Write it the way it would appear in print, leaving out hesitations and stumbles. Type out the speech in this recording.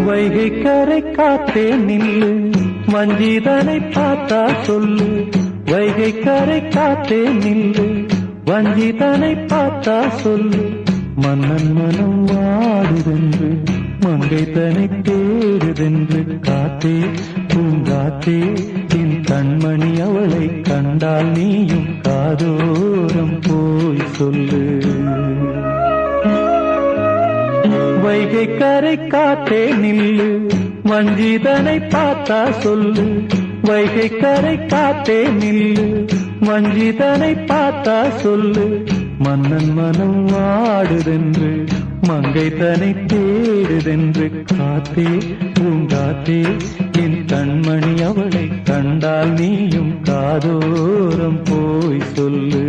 வைகை கரை காத்தே நில்லு, வஞ்சிதனை பார்த்தா சொல்லு. வைகை கரை காத்தே நில்லு, வஞ்சிதனை பார்த்தா சொல்லு. மன்னன் மனம் வாடுதென்று, மங்கை தனை தேடுதென்று. காத்தே பூங்காத்தே, என் கண்மணி அவளை கண்டால் நீயும் காதோரம் போய் சொல்லு. வைகை கரை காத்தே நில்லு, வஞ்சிதனை பார்த்தா சொல்லு. வைகை கரை காத்தே நில்லு, வஞ்சிதனை பார்த்தா சொல்லு. மன்னன் மனம் வாடுதென்று, மங்கை தனை தேடுதென்று. காத்தே பூங்காத்தே, என் கண்மணி அவளை கண்டால் நீயும் காதோரம் போய் சொல்லு.